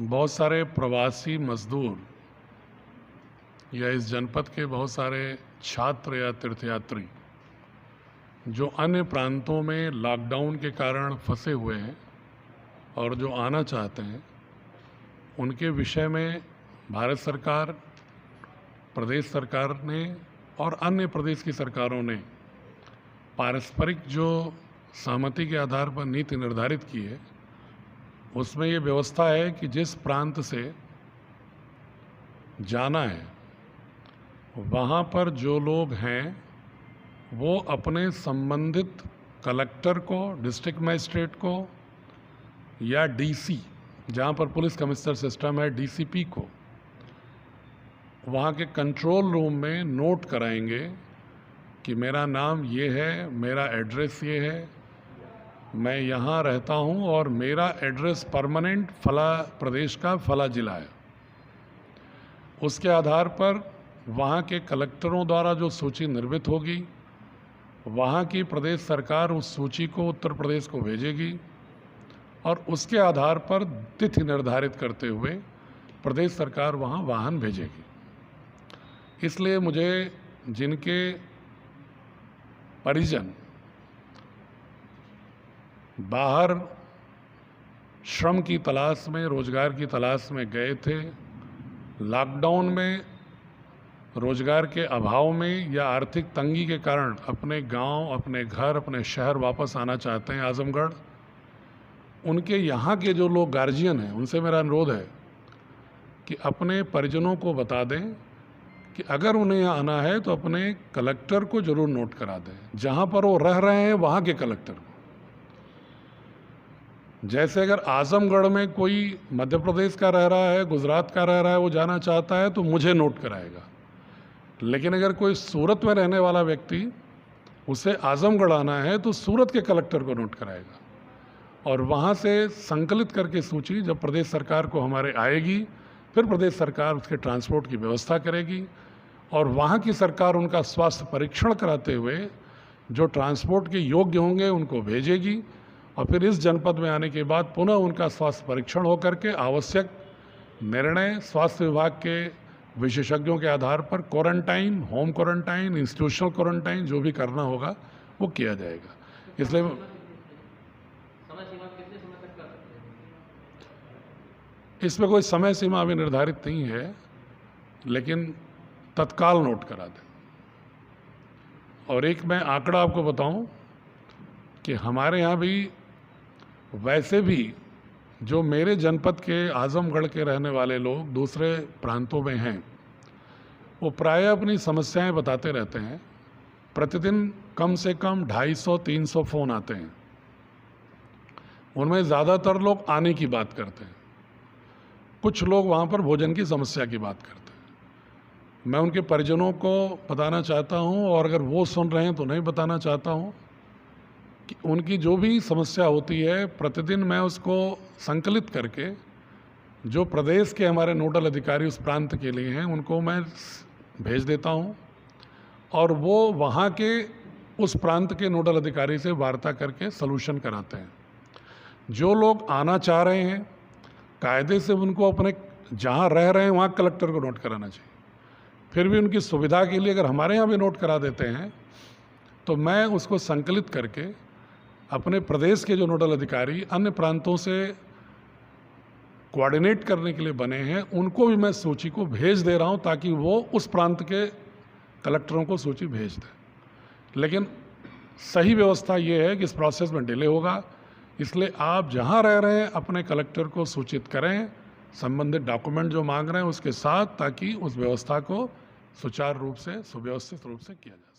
बहुत सारे प्रवासी मजदूर या इस जनपद के बहुत सारे छात्र या तीर्थयात्री जो अन्य प्रांतों में लॉकडाउन के कारण फंसे हुए हैं और जो आना चाहते हैं, उनके विषय में भारत सरकार, प्रदेश सरकार ने और अन्य प्रदेश की सरकारों ने पारस्परिक जो सहमति के आधार पर नीति निर्धारित की है, उसमें ये व्यवस्था है कि जिस प्रांत से जाना है वहाँ पर जो लोग हैं वो अपने संबंधित कलेक्टर को, डिस्ट्रिक्ट मजिस्ट्रेट को या डीसी, जहाँ पर पुलिस कमिश्नर सिस्टम है, डीसीपी को वहाँ के कंट्रोल रूम में नोट कराएंगे कि मेरा नाम ये है, मेरा एड्रेस ये है, मैं यहाँ रहता हूँ और मेरा एड्रेस परमानेंट फला प्रदेश का फला जिला है। उसके आधार पर वहाँ के कलेक्टरों द्वारा जो सूची निर्मित होगी, वहाँ की प्रदेश सरकार उस सूची को उत्तर प्रदेश को भेजेगी और उसके आधार पर तिथि निर्धारित करते हुए प्रदेश सरकार वहाँ वाहन भेजेगी। इसलिए मुझे जिनके परिजन बाहर श्रम की तलाश में, रोजगार की तलाश में गए थे, लॉकडाउन में रोजगार के अभाव में या आर्थिक तंगी के कारण अपने गांव, अपने घर, अपने शहर वापस आना चाहते हैं आजमगढ़, उनके यहाँ के जो लोग गार्जियन हैं, उनसे मेरा अनुरोध है कि अपने परिजनों को बता दें कि अगर उन्हें यहाँ आना है तो अपने कलेक्टर को जरूर नोट करा दें, जहाँ पर वो रह रहे हैं वहाँ के कलेक्टर को। जैसे अगर आजमगढ़ में कोई मध्य प्रदेश का रह रहा है, गुजरात का रह रहा है, वो जाना चाहता है तो मुझे नोट कराएगा, लेकिन अगर कोई सूरत में रहने वाला व्यक्ति उसे आजमगढ़ आना है तो सूरत के कलेक्टर को नोट कराएगा और वहाँ से संकलित करके सूची जब प्रदेश सरकार को हमारे आएगी, फिर प्रदेश सरकार उसके ट्रांसपोर्ट की व्यवस्था करेगी और वहाँ की सरकार उनका स्वास्थ्य परीक्षण कराते हुए जो ट्रांसपोर्ट के योग्य होंगे उनको भेजेगी और फिर इस जनपद में आने के बाद पुनः उनका स्वास्थ्य परीक्षण होकर के आवश्यक निर्णय स्वास्थ्य विभाग के विशेषज्ञों के आधार पर quarantine, home quarantine, institutional quarantine जो भी करना होगा वो किया जाएगा। इसलिए इसमें कोई समय सीमा अभी निर्धारित नहीं है, लेकिन तत्काल नोट करा दें। और एक मैं आंकड़ा आपको बताऊं कि हमारे यहाँ भी वैसे भी जो मेरे जनपद के आजमगढ़ के रहने वाले लोग दूसरे प्रांतों में हैं, वो प्रायः अपनी समस्याएं बताते रहते हैं। प्रतिदिन कम से कम 250-300 फ़ोन आते हैं। उनमें ज़्यादातर लोग आने की बात करते हैं, कुछ लोग वहाँ पर भोजन की समस्या की बात करते हैं। मैं उनके परिजनों को बताना चाहता हूँ और अगर वो सुन रहे हैं तो नहीं बताना चाहता हूँ कि उनकी जो भी समस्या होती है प्रतिदिन मैं उसको संकलित करके जो प्रदेश के हमारे नोडल अधिकारी उस प्रांत के लिए हैं उनको मैं भेज देता हूँ और वो वहाँ के उस प्रांत के नोडल अधिकारी से वार्ता करके सलूशन कराते हैं। जो लोग आना चाह रहे हैं कायदे से उनको अपने जहाँ रह रहे हैं वहाँ कलेक्टर को नोट कराना चाहिए। फिर भी उनकी सुविधा के लिए अगर हमारे यहाँ भी नोट करा देते हैं तो मैं उसको संकलित करके अपने प्रदेश के जो नोडल अधिकारी अन्य प्रांतों से कोऑर्डिनेट करने के लिए बने हैं उनको भी मैं सूची को भेज दे रहा हूँ ताकि वो उस प्रांत के कलेक्टरों को सूची भेज दें। लेकिन सही व्यवस्था ये है कि इस प्रोसेस में डिले होगा, इसलिए आप जहाँ रह रहे हैं अपने कलेक्टर को सूचित करें संबंधित डॉक्यूमेंट जो मांग रहे हैं उसके साथ, ताकि उस व्यवस्था को सुचारू रूप से, सुव्यवस्थित रूप से किया जाए।